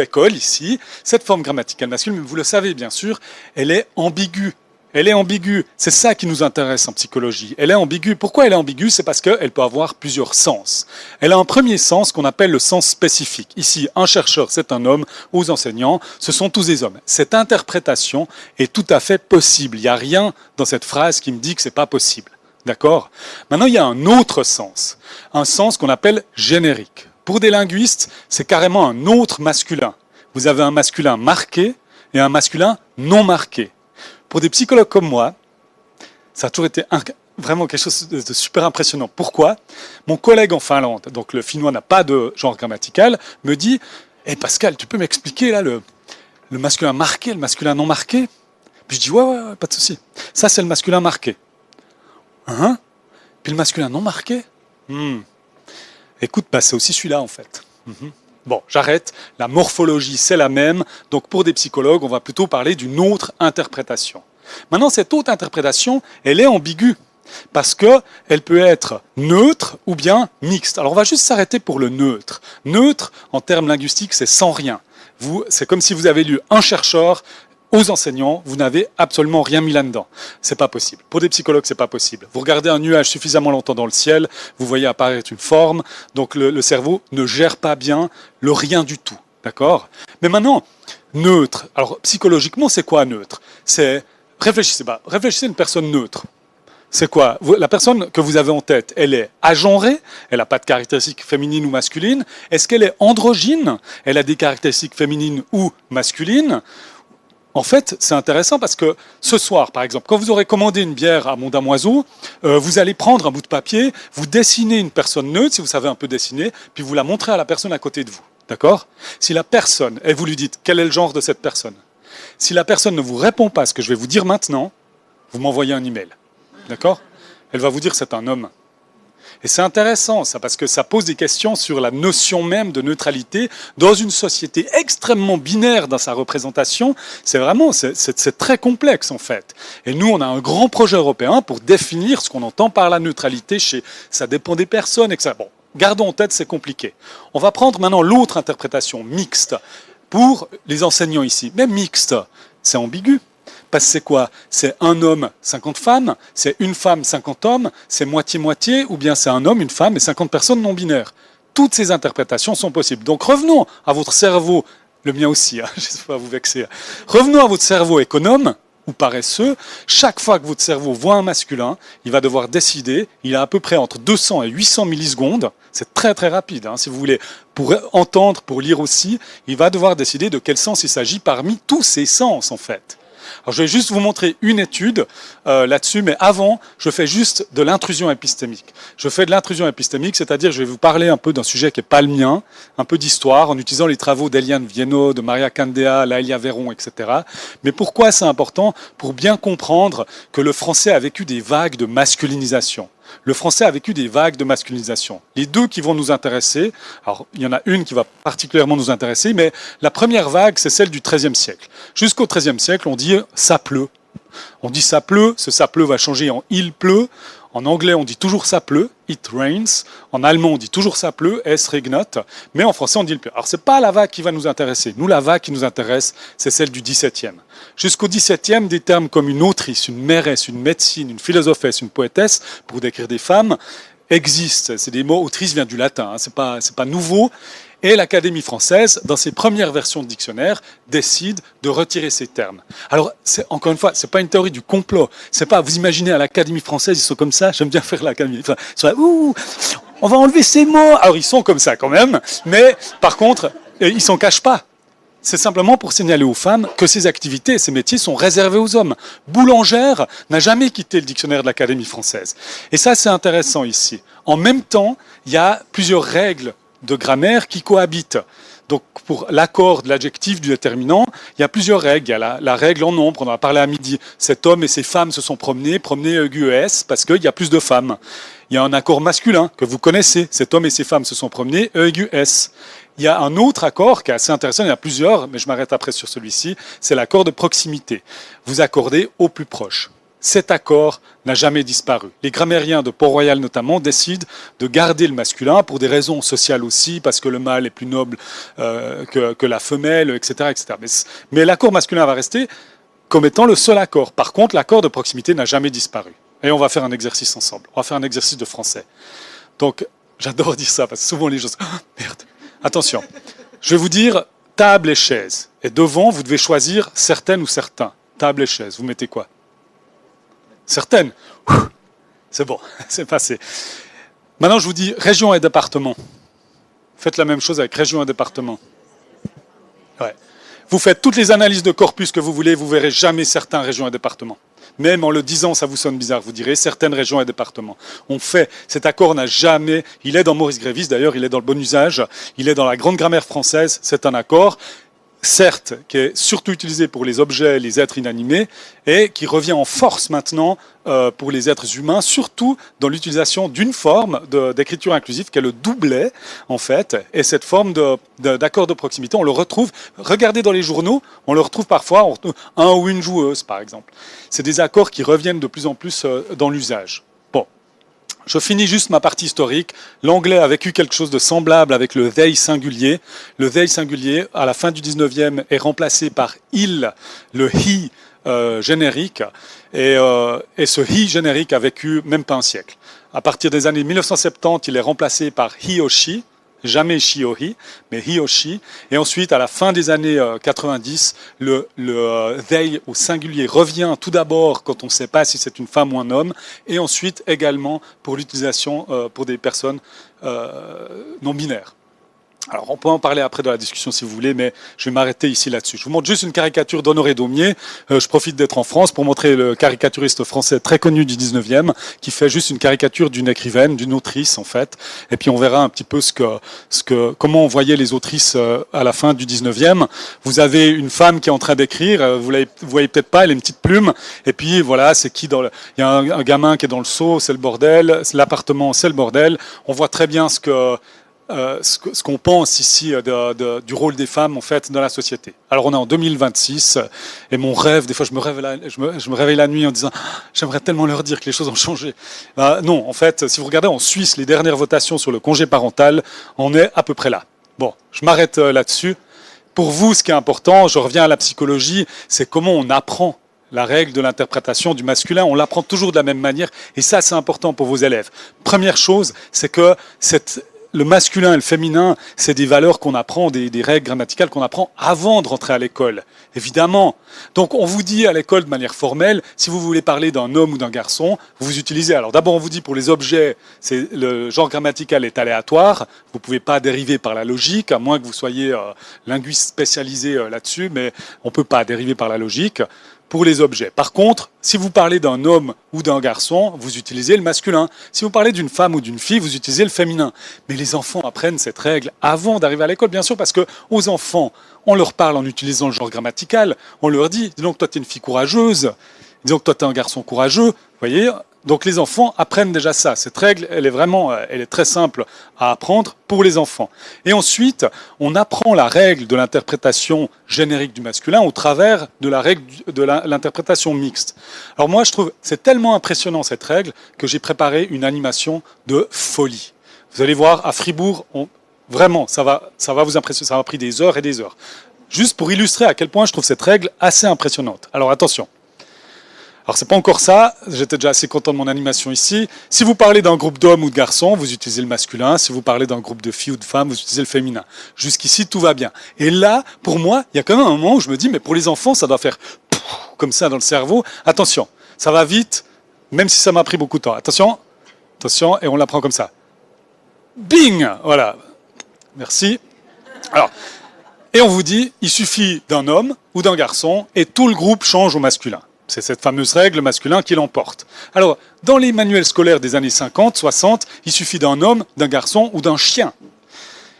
école ici. Cette forme grammaticale masculine, mais vous le savez bien sûr, elle est ambiguë. Elle est ambiguë. C'est ça qui nous intéresse en psychologie. Elle est ambiguë. Pourquoi elle est ambiguë? C'est parce qu'elle peut avoir plusieurs sens. Elle a un premier sens qu'on appelle le sens spécifique. Ici, un chercheur, c'est un homme. Aux enseignants, ce sont tous des hommes. Cette interprétation est tout à fait possible. Il n'y a rien dans cette phrase qui me dit que ce n'est pas possible. D'accord? Maintenant, il y a un autre sens. Un sens qu'on appelle générique. Pour des linguistes, c'est carrément un autre masculin. Vous avez un masculin marqué et un masculin non marqué. Pour des psychologues comme moi, ça a toujours été vraiment quelque chose de super impressionnant. Pourquoi? Mon collègue en Finlande, donc le finnois n'a pas de genre grammatical, me dit « Hey Pascal, tu peux m'expliquer là le masculin marqué, le masculin non marqué ?» Puis je dis « Ouais, pas de souci. Ça, c'est le masculin marqué. » Hein? Puis le masculin non marqué? Écoute, c'est aussi celui-là en fait. Bon, j'arrête. La morphologie, c'est la même. Donc pour des psychologues, on va plutôt parler d'une autre interprétation. Maintenant, cette autre interprétation, elle est ambiguë. parce qu'elle peut être neutre ou bien mixte. Alors on va juste s'arrêter pour le neutre. Neutre, en termes linguistiques, c'est sans rien. C'est comme si vous avez lu un chercheur aux enseignants, vous n'avez absolument rien mis là-dedans. C'est pas possible. Pour des psychologues, c'est pas possible. Vous regardez un nuage suffisamment longtemps dans le ciel, vous voyez apparaître une forme, donc le cerveau ne gère pas bien le rien du tout. D'accord ? Mais maintenant, neutre. Alors psychologiquement, c'est quoi neutre ? Réfléchissez à une personne neutre. C'est quoi ? La personne que vous avez en tête, elle est agenrée, elle n'a pas de caractéristiques féminines ou masculines. Est-ce qu'elle est androgyne ? Elle a des caractéristiques féminines ou masculines ? En fait, c'est intéressant parce que ce soir, par exemple, quand vous aurez commandé une bière à Mon Damoiseau, vous allez prendre un bout de papier, vous dessinez une personne neutre, si vous savez un peu dessiner, puis vous la montrez à la personne à côté de vous. D'accord ? Si la personne, et vous lui dites quel est le genre de cette personne, si la personne ne vous répond pas à ce que je vais vous dire maintenant, vous m'envoyez un email. D'accord ? Elle va vous dire c'est un homme. Et c'est intéressant ça, parce que ça pose des questions sur la notion même de neutralité dans une société extrêmement binaire dans sa représentation. C'est très complexe en fait. Et nous, on a un grand projet européen pour définir ce qu'on entend par la neutralité. Ça dépend des personnes, etc. Bon, gardons en tête, c'est compliqué. On va prendre maintenant l'autre interprétation, mixte, pour les enseignants ici. Mais mixte, c'est ambigu. Parce que c'est quoi ? C'est un homme, 50 femmes, c'est une femme, 50 hommes, c'est moitié-moitié, ou bien c'est un homme, une femme et 50 personnes non binaires. Toutes ces interprétations sont possibles. Donc revenons à votre cerveau, le mien aussi, hein, je ne sais pas vous vexer. Revenons à votre cerveau économe ou paresseux. Chaque fois que votre cerveau voit un masculin, il va devoir décider, il a à peu près entre 200 et 800 millisecondes, c'est très très rapide, hein, si vous voulez, pour entendre, pour lire aussi, il va devoir décider de quel sens il s'agit parmi tous ces sens en fait. Alors, je vais juste vous montrer une étude là-dessus, mais avant, je fais juste de l'intrusion épistémique. Je fais de l'intrusion épistémique, c'est-à-dire je vais vous parler un peu d'un sujet qui n'est pas le mien, un peu d'histoire, en utilisant les travaux d'Eliane Viennot, de Maria Candea, Laëlia Véron, etc. Mais pourquoi c'est important ? Pour bien comprendre que le français a vécu des vagues de masculinisation. Le français a vécu des vagues de masculinisation. Les deux qui vont nous intéresser, alors il y en a une qui va particulièrement nous intéresser, mais la première vague, c'est celle du XIIIe siècle. Jusqu'au XIIIe siècle, on dit « ça pleut ». On dit « ça pleut », ce « ça pleut » va changer en « il pleut ». En anglais, on dit toujours « ça pleut », it rains. En allemand, on dit toujours « ça pleut », es regnet. Mais en français, on dit « il pleut ». Alors, ce n'est pas la vague qui va nous intéresser. Nous, la vague qui nous intéresse, c'est celle du XVIIe. Jusqu'au XVIIe, des termes comme une autrice, une mairesse, une médecine, une philosophesse, une poétesse, pour décrire des femmes, existent. C'est des mots, autrice vient du latin, hein, c'est pas nouveau. Et l'Académie française, dans ses premières versions de dictionnaire, décide de retirer ces termes. Alors, encore une fois, c'est pas une théorie du complot. C'est pas, vous imaginez à l'Académie française, ils sont comme ça. J'aime bien faire l'Académie. Enfin, ils sont là, ouh, on va enlever ces mots. Alors, ils sont comme ça quand même. Mais, par contre, ils s'en cachent pas. C'est simplement pour signaler aux femmes que ces activités et ces métiers sont réservés aux hommes. Boulangère n'a jamais quitté le dictionnaire de l'Académie française. Et ça, c'est intéressant ici. En même temps, il y a plusieurs règles de grammaire qui cohabitent. Donc, pour l'accord de l'adjectif du déterminant, il y a plusieurs règles. Il y a la règle en nombre, on en a parlé à midi. Cet homme et ces femmes se sont promenés ES, parce qu'il y a plus de femmes. Il y a un accord masculin que vous connaissez. Cet homme et ces femmes se sont promenés ES. Il y a un autre accord qui est assez intéressant, il y en a plusieurs, mais je m'arrête après sur celui-ci, c'est l'accord de proximité. Vous accordez au plus proche. Cet accord n'a jamais disparu. Les grammairiens de Port-Royal notamment décident de garder le masculin pour des raisons sociales aussi, parce que le mâle est plus noble que la femelle, etc. etc. Mais l'accord masculin va rester comme étant le seul accord. Par contre, l'accord de proximité n'a jamais disparu. Et on va faire un exercice ensemble. On va faire un exercice de français. Donc, j'adore dire ça, parce que souvent les gens disent « oh, merde ». Attention, je vais vous dire table et chaise. Et devant, vous devez choisir certaines ou certains. Table et chaise, vous mettez quoi ? Certaines. C'est bon, c'est passé. Maintenant, je vous dis région et département. Faites la même chose avec région et département. Ouais. Vous faites toutes les analyses de corpus que vous voulez, vous verrez jamais certains régions et départements. Même en le disant, ça vous sonne bizarre, vous direz certaines régions et départements. On fait, cet accord n'a jamais, il est dans Maurice Grévis d'ailleurs, il est dans le bon usage, il est dans la grande grammaire française, c'est un accord, certes, qui est surtout utilisé pour les objets, les êtres inanimés, et qui revient en force maintenant pour les êtres humains, surtout dans l'utilisation d'une forme d'écriture inclusive qui est le doublet, en fait. Et cette forme d'accord de proximité, on le retrouve, regardez dans les journaux, on le retrouve parfois, un ou une joueuse, par exemple. C'est des accords qui reviennent de plus en plus dans l'usage. Je finis juste ma partie historique. L'anglais a vécu quelque chose de semblable avec le they singulier. Le they singulier, à la fin du 19e, est remplacé par il, le he générique. Et ce he générique a vécu même pas un siècle. À partir des années 1970, il est remplacé par he or she. Jamais she or he, mais he or she. Et ensuite, à la fin des années 90, le they au singulier revient tout d'abord quand on ne sait pas si c'est une femme ou un homme, et ensuite également pour l'utilisation pour des personnes non binaires. Alors, on peut en parler après dans la discussion si vous voulez, mais je vais m'arrêter ici là-dessus. Je vous montre juste une caricature d'Honoré Daumier. Je profite d'être en France pour montrer le caricaturiste français très connu du 19e, qui fait juste une caricature d'une écrivaine, d'une autrice en fait. Et puis on verra un petit peu comment on voyait les autrices à la fin du 19e. Vous avez une femme qui est en train d'écrire, vous voyez peut-être pas, elle a une petite plume. Et puis voilà, c'est qui il y a un gamin qui est dans le seau, c'est le bordel. L'appartement, c'est le bordel. On voit très bien ce qu'on pense ici du rôle des femmes en fait dans la société. Alors on est en 2026 et mon rêve, des fois je me réveille la nuit en disant j'aimerais tellement leur dire que les choses ont changé. Non, en fait, si vous regardez en Suisse les dernières votations sur le congé parental, on est à peu près là. Bon, je m'arrête là-dessus. Pour vous, ce qui est important, je reviens à la psychologie, c'est comment on apprend la règle de l'interprétation du masculin. On l'apprend toujours de la même manière et ça c'est important pour vos élèves. Première chose, c'est que le masculin et le féminin, c'est des valeurs qu'on apprend, des règles grammaticales qu'on apprend avant de rentrer à l'école, évidemment. Donc on vous dit à l'école de manière formelle, si vous voulez parler d'un homme ou d'un garçon, vous utilisez. Alors d'abord on vous dit pour les objets, le genre grammatical est aléatoire, vous ne pouvez pas dériver par la logique, à moins que vous soyez linguiste spécialisé là-dessus, mais on ne peut pas dériver par la logique. Pour les objets. Par contre, si vous parlez d'un homme ou d'un garçon, vous utilisez le masculin. Si vous parlez d'une femme ou d'une fille, vous utilisez le féminin. Mais les enfants apprennent cette règle avant d'arriver à l'école, bien sûr, parce que aux enfants, on leur parle en utilisant le genre grammatical. On leur dit, dis donc toi tu es une fille courageuse, dis donc toi tu es un garçon courageux. Vous voyez ? Donc les enfants apprennent déjà ça. Cette règle, elle est très simple à apprendre pour les enfants. Et ensuite, on apprend la règle de l'interprétation générique du masculin au travers de la règle de l'interprétation mixte. Alors moi, je trouve c'est tellement impressionnant cette règle que j'ai préparé une animation de folie. Vous allez voir, à Fribourg, vraiment, ça va vous impressionner. Ça m'a pris des heures et des heures. Juste pour illustrer à quel point je trouve cette règle assez impressionnante. Alors attention. Alors c'est pas encore ça, j'étais déjà assez content de mon animation ici. Si vous parlez d'un groupe d'hommes ou de garçons, vous utilisez le masculin. Si vous parlez d'un groupe de filles ou de femmes, vous utilisez le féminin. Jusqu'ici, tout va bien. Et là, pour moi, il y a quand même un moment où je me dis, mais pour les enfants, ça doit faire comme ça dans le cerveau. Attention, ça va vite, même si ça m'a pris beaucoup de temps. Attention, et on l'apprend comme ça. Bing! Voilà. Merci. Alors, et on vous dit, il suffit d'un homme ou d'un garçon et tout le groupe change au masculin. C'est cette fameuse règle masculin qui l'emporte. Alors, dans les manuels scolaires des années 50, 60, il suffit d'un homme, d'un garçon ou d'un chien.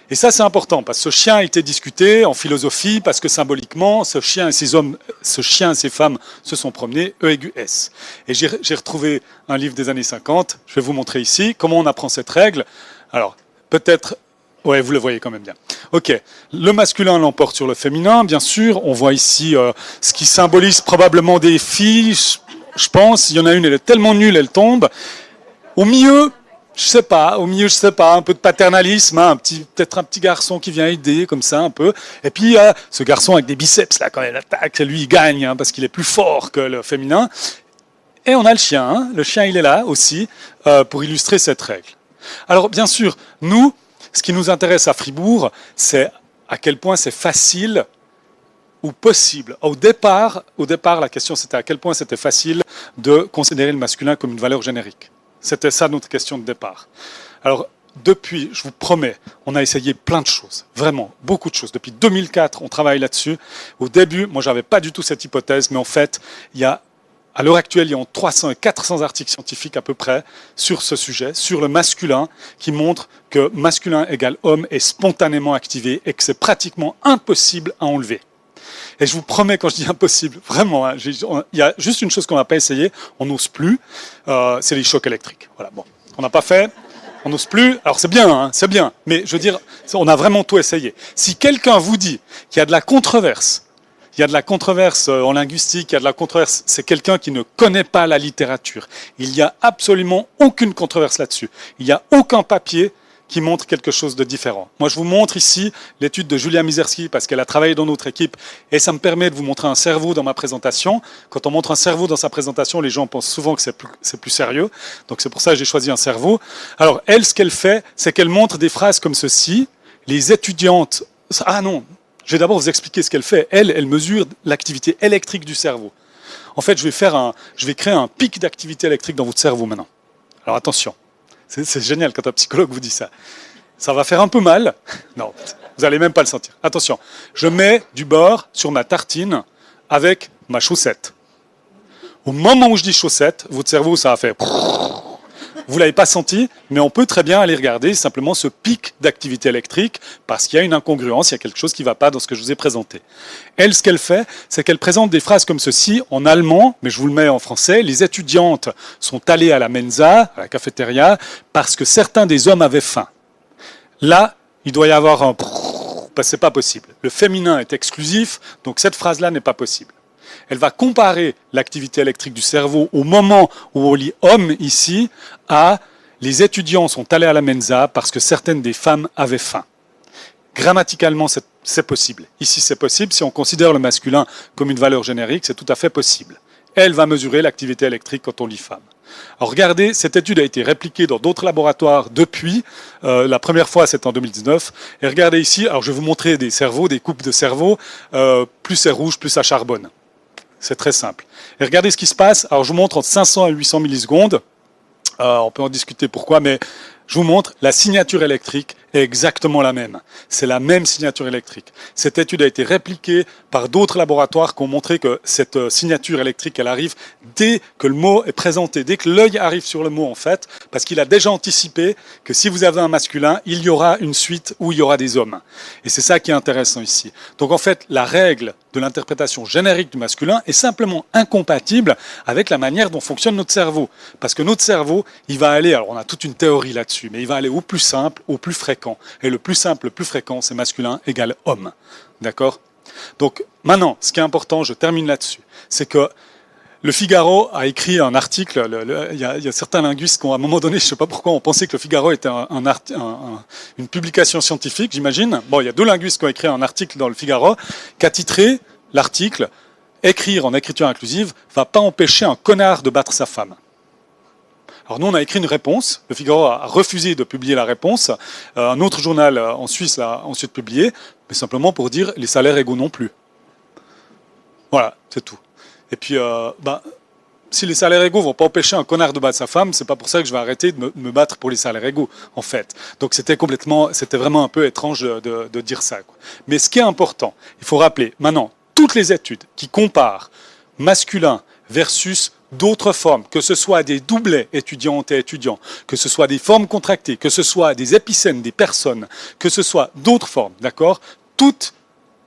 Et ça, c'est important, parce que ce chien a été discuté en philosophie, parce que symboliquement, ce chien et ces femmes se sont promenés, E aigu S. Et j'ai retrouvé un livre des années 50, je vais vous montrer ici, comment on apprend cette règle. Alors, peut-être... Ouais, vous le voyez quand même bien. Ok, le masculin l'emporte sur le féminin, bien sûr. On voit ici ce qui symbolise probablement des filles, je pense. Il y en a une, elle est tellement nulle, elle tombe. Au milieu, je sais pas, un peu de paternalisme, hein, peut-être un petit garçon qui vient aider, comme ça, un peu. Et puis, ce garçon avec des biceps, là, quand il attaque, lui, il gagne, hein, parce qu'il est plus fort que le féminin. Et on a le chien, hein. Le chien, il est là aussi, pour illustrer cette règle. Alors, bien sûr, nous... Ce qui nous intéresse à Fribourg, c'est à quel point c'est facile ou possible. Au départ, la question c'était à quel point c'était facile de considérer le masculin comme une valeur générique. C'était ça notre question de départ. Alors, depuis, je vous promets, on a essayé plein de choses, vraiment, beaucoup de choses. Depuis 2004, on travaille là-dessus. Au début, moi, j'avais pas du tout cette hypothèse, mais en fait, à l'heure actuelle, il y a 300 et 400 articles scientifiques à peu près sur ce sujet, sur le masculin, qui montrent que masculin égale homme est spontanément activé et que c'est pratiquement impossible à enlever. Et je vous promets, quand je dis impossible, vraiment, hein, il y a juste une chose qu'on n'a pas essayé, on n'ose plus, c'est les chocs électriques. Voilà, bon, on n'a pas fait, on n'ose plus. Alors c'est bien, hein, c'est bien, mais je veux dire, on a vraiment tout essayé. Si quelqu'un vous dit qu'il y a de la controverse, il y a de la controverse en linguistique, il y a de la controverse, c'est quelqu'un qui ne connaît pas la littérature. Il n'y a absolument aucune controverse là-dessus. Il n'y a aucun papier qui montre quelque chose de différent. Moi, je vous montre ici l'étude de Julia Mizerski parce qu'elle a travaillé dans notre équipe et ça me permet de vous montrer un cerveau dans ma présentation. Quand on montre un cerveau dans sa présentation, les gens pensent souvent que c'est plus sérieux. Donc, c'est pour ça que j'ai choisi un cerveau. Alors, elle, ce qu'elle fait, c'est qu'elle montre des phrases comme ceci. Les étudiantes... Ah non, je vais d'abord vous expliquer ce qu'elle fait. Elle mesure l'activité électrique du cerveau. En fait, je vais créer un pic d'activité électrique dans votre cerveau maintenant. Alors, attention. C'est génial quand un psychologue vous dit ça. Ça va faire un peu mal. Non, vous n'allez même pas le sentir. Attention, je mets du beurre sur ma tartine avec ma chaussette. Au moment où je dis chaussette, votre cerveau, ça a fait... Vous ne l'avez pas senti, mais on peut très bien aller regarder simplement ce pic d'activité électrique parce qu'il y a une incongruence, il y a quelque chose qui ne va pas dans ce que je vous ai présenté. Elle, ce qu'elle fait, c'est qu'elle présente des phrases comme ceci en allemand, mais je vous le mets en français. Les étudiantes sont allées à la mensa, à la cafétéria, parce que certains des hommes avaient faim. Là, il doit y avoir un... parce que ce n'est pas possible. Le féminin est exclusif, donc cette phrase-là n'est pas possible. Elle va comparer l'activité électrique du cerveau au moment où on lit homme ici à les étudiants sont allés à la mensa parce que certaines des femmes avaient faim. Grammaticalement, c'est possible. Ici, c'est possible. Si on considère le masculin comme une valeur générique, c'est tout à fait possible. Elle va mesurer l'activité électrique quand on lit femme. Alors regardez, cette étude a été répliquée dans d'autres laboratoires depuis. La première fois, c'est en 2019. Et regardez ici, alors je vais vous montrer des cerveaux, des coupes de cerveau. Plus c'est rouge, plus ça charbonne. C'est très simple. Et regardez ce qui se passe. Alors je vous montre entre 500 et 800 millisecondes. On peut en discuter pourquoi, mais je vous montre, la signature électrique est exactement la même. C'est la même signature électrique. Cette étude a été répliquée par d'autres laboratoires qui ont montré que cette signature électrique, elle arrive dès que le mot est présenté, dès que l'œil arrive sur le mot en fait, parce qu'il a déjà anticipé que si vous avez un masculin, il y aura une suite où il y aura des hommes. Et c'est ça qui est intéressant ici. Donc en fait, la règle de l'interprétation générique du masculin est simplement incompatible avec la manière dont fonctionne notre cerveau. Parce que notre cerveau, il va aller, alors on a toute une théorie là-dessus, mais il va aller au plus simple, au plus fréquent. Et le plus simple, le plus fréquent, c'est masculin égale homme. D'accord ? Donc maintenant, ce qui est important, je termine là-dessus, c'est que Le Figaro a écrit un article, il y a certains linguistes qui ont, à un moment donné, je ne sais pas pourquoi, on pensait que Le Figaro était une publication scientifique, j'imagine. Bon, il y a deux linguistes qui ont écrit un article dans Le Figaro, qui a titré l'article « Écrire en écriture inclusive va pas empêcher un connard de battre sa femme ». Alors nous, on a écrit une réponse. Le Figaro a refusé de publier la réponse. Un autre journal en Suisse l'a ensuite publié, mais simplement pour dire les salaires égaux non plus. Voilà, c'est tout. Et puis, si les salaires égaux ne vont pas empêcher un connard de battre sa femme, c'est pas pour ça que je vais arrêter de me battre pour les salaires égaux, en fait. Donc c'était vraiment un peu étrange de dire ça, quoi. Mais ce qui est important, il faut rappeler, maintenant, toutes les études qui comparent masculin versus d'autres formes, que ce soit des doublets étudiantes et étudiants, que ce soit des formes contractées, que ce soit des épicènes, des personnes, que ce soit d'autres formes, d'accord, toutes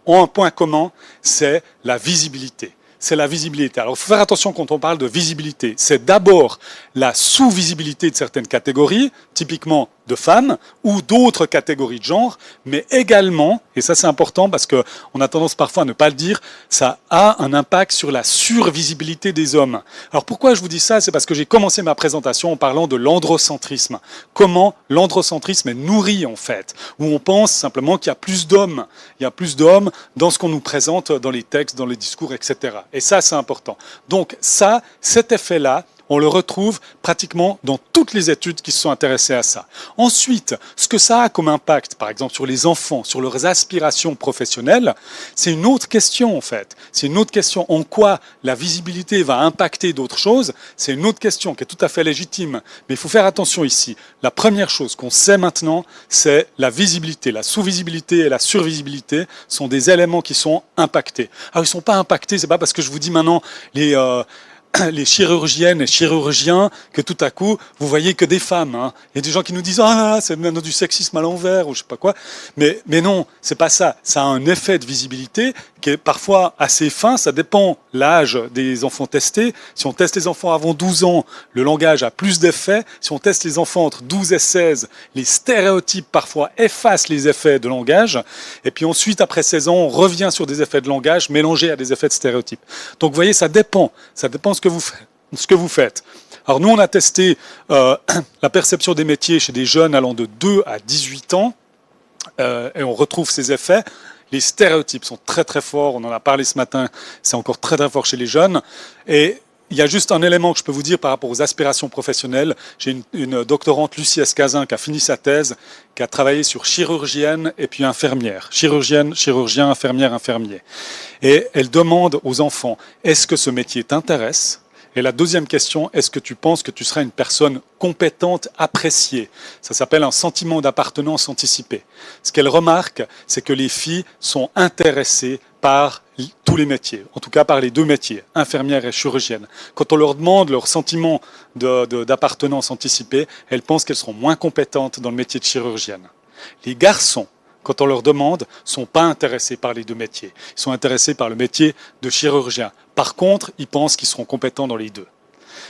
ont un point commun, c'est la visibilité. C'est la visibilité. Alors, il faut faire attention quand on parle de visibilité. C'est d'abord la sous-visibilité de certaines catégories, typiquement de femmes, ou d'autres catégories de genre, mais également, et ça c'est important parce qu'on a tendance parfois à ne pas le dire, ça a un impact sur la survisibilité des hommes. Alors pourquoi je vous dis ça? C'est parce que j'ai commencé ma présentation en parlant de l'androcentrisme. Comment l'androcentrisme est nourri en fait, où on pense simplement qu'il y a plus d'hommes. Il y a plus d'hommes dans ce qu'on nous présente dans les textes, dans les discours, etc. Et ça c'est important. Donc ça, cet effet-là, on le retrouve pratiquement dans toutes les études qui se sont intéressées à ça. Ensuite, ce que ça a comme impact, par exemple sur les enfants, sur leurs aspirations professionnelles, c'est une autre question en fait. C'est une autre question. En quoi la visibilité va impacter d'autres choses, c'est une autre question qui est tout à fait légitime. Mais il faut faire attention ici. La première chose qu'on sait maintenant, c'est la visibilité. La sous-visibilité et la survisibilité sont des éléments qui sont impactés. Alors ils ne sont pas impactés, c'est pas parce que je vous dis maintenant les chirurgiennes et chirurgiens que tout à coup, vous voyez que des femmes. Hein. Il y a des gens qui nous disent « Ah là là, c'est maintenant du sexisme à l'envers » ou je sais pas quoi. Mais non, c'est pas ça. Ça a un effet de visibilité qui est parfois assez fin. Ça dépend l'âge des enfants testés. Si on teste les enfants avant 12 ans, le langage a plus d'effets. Si on teste les enfants entre 12 et 16, les stéréotypes parfois effacent les effets de langage. Et puis ensuite, après 16 ans, on revient sur des effets de langage mélangés à des effets de stéréotypes. Donc vous voyez, ça dépend. Ça dépend ce que vous faites. Alors nous, on a testé la perception des métiers chez des jeunes allant de 2 à 18 ans et on retrouve ces effets. Les stéréotypes sont très très forts, on en a parlé ce matin, c'est encore très très fort chez les jeunes. Et il y a juste un élément que je peux vous dire par rapport aux aspirations professionnelles. J'ai une doctorante, Lucie Escazin, qui a fini sa thèse, qui a travaillé sur chirurgienne et puis infirmière. Chirurgienne, chirurgien, infirmière, infirmier. Et elle demande aux enfants, est-ce que ce métier t'intéresse ? Et la deuxième question, est-ce que tu penses que tu seras une personne compétente, appréciée ? Ça s'appelle un sentiment d'appartenance anticipé. Ce qu'elle remarque, c'est que les filles sont intéressées par tous les métiers, en tout cas par les deux métiers, infirmière et chirurgienne. Quand on leur demande leur sentiment d'appartenance anticipée, elles pensent qu'elles seront moins compétentes dans le métier de chirurgienne. Les garçons, quand on leur demande, ne sont pas intéressés par les deux métiers. Ils sont intéressés par le métier de chirurgien. Par contre, ils pensent qu'ils seront compétents dans les deux.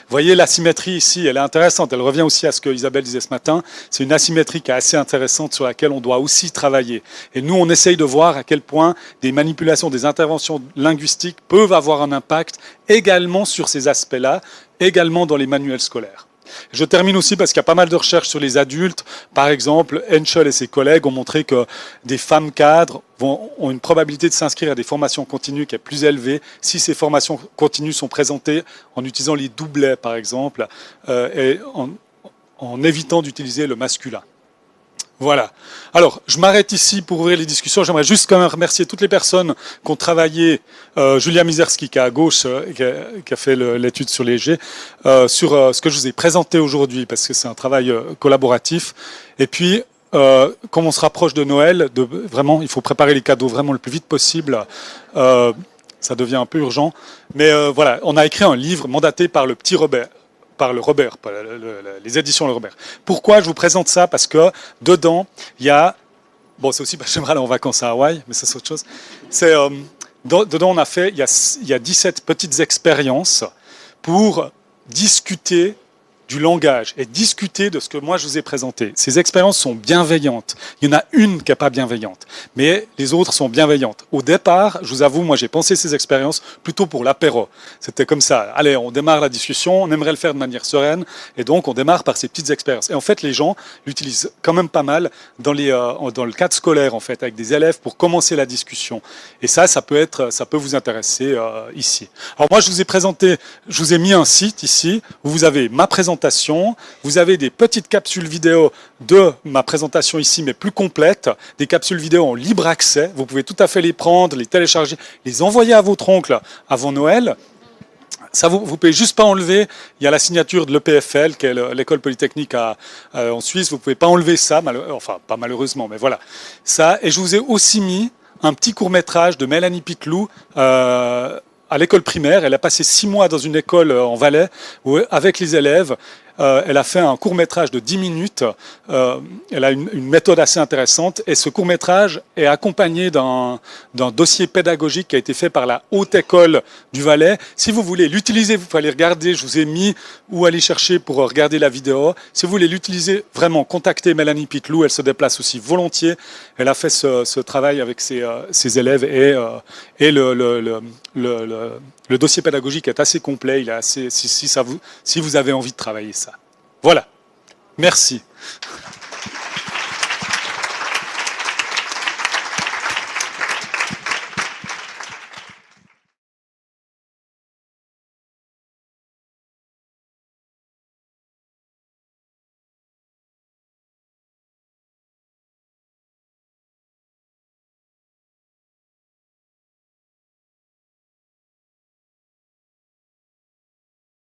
Vous voyez, l'asymétrie ici, elle est intéressante. Elle revient aussi à ce que Isabelle disait ce matin. C'est une asymétrie qui est assez intéressante sur laquelle on doit aussi travailler. Et nous, on essaye de voir à quel point des manipulations, des interventions linguistiques peuvent avoir un impact également sur ces aspects-là, également dans les manuels scolaires. Je termine aussi parce qu'il y a pas mal de recherches sur les adultes. Par exemple, Henschel et ses collègues ont montré que des femmes cadres ont une probabilité de s'inscrire à des formations continues qui est plus élevée si ces formations continues sont présentées en utilisant les doublets, par exemple, et en évitant d'utiliser le masculin. Voilà. Alors, je m'arrête ici pour ouvrir les discussions. J'aimerais juste quand même remercier toutes les personnes qui ont travaillé, Julia Mizerski qui est à gauche, qui a fait l'étude sur les G, sur ce que je vous ai présenté aujourd'hui, parce que c'est un travail collaboratif. Et puis, comme on se rapproche de Noël, vraiment, il faut préparer les cadeaux vraiment le plus vite possible. Ça devient un peu urgent. Mais voilà, on a écrit un livre mandaté par le petit Robert. Par le Robert, par les éditions Le Robert. Pourquoi je vous présente ça? Parce que dedans, il y a... Bon, c'est aussi, j'aimerais aller en vacances à Hawaï, mais ça c'est autre chose. Dedans, il y a 17 petites expériences pour discuter du langage et discuter de ce que moi je vous ai présenté. Ces expériences sont bienveillantes. Il y en a une qui n'est pas bienveillante, mais les autres sont bienveillantes. Au départ, je vous avoue, moi j'ai pensé ces expériences plutôt pour l'apéro. C'était comme ça. Allez, on démarre la discussion, on aimerait le faire de manière sereine, et donc on démarre par ces petites expériences. Et en fait, les gens l'utilisent quand même pas mal dans le cadre scolaire, en fait, avec des élèves pour commencer la discussion. Et ça peut vous intéresser ici. Alors moi, je vous ai mis un site ici où vous avez ma présentation. Vous avez des petites capsules vidéo de ma présentation ici, mais plus complètes, des capsules vidéo en libre accès. Vous pouvez tout à fait les prendre, les télécharger, les envoyer à votre oncle avant Noël. Ça, vous ne pouvez juste pas enlever. Il y a la signature de l'EPFL, qui est l'école polytechnique en Suisse. Vous ne pouvez pas enlever ça, enfin pas malheureusement, mais voilà. Ça, et je vous ai aussi mis un petit court-métrage de Mélanie Pitlou, à l'école primaire. Elle a passé 6 mois dans une école en Valais où, avec les élèves. Elle a fait un court-métrage de 10 minutes. Elle a une méthode assez intéressante. Et ce court-métrage est accompagné d'un dossier pédagogique qui a été fait par la Haute École du Valais. Si vous voulez l'utiliser, vous pouvez aller regarder. Je vous ai mis où aller chercher pour regarder la vidéo. Si vous voulez l'utiliser, vraiment, contactez Mélanie Pitlou. Elle se déplace aussi volontiers. Elle a fait ce travail avec ses élèves. Et le dossier pédagogique est assez complet. Il est assez, si vous avez envie de travailler ça. Voilà. Merci.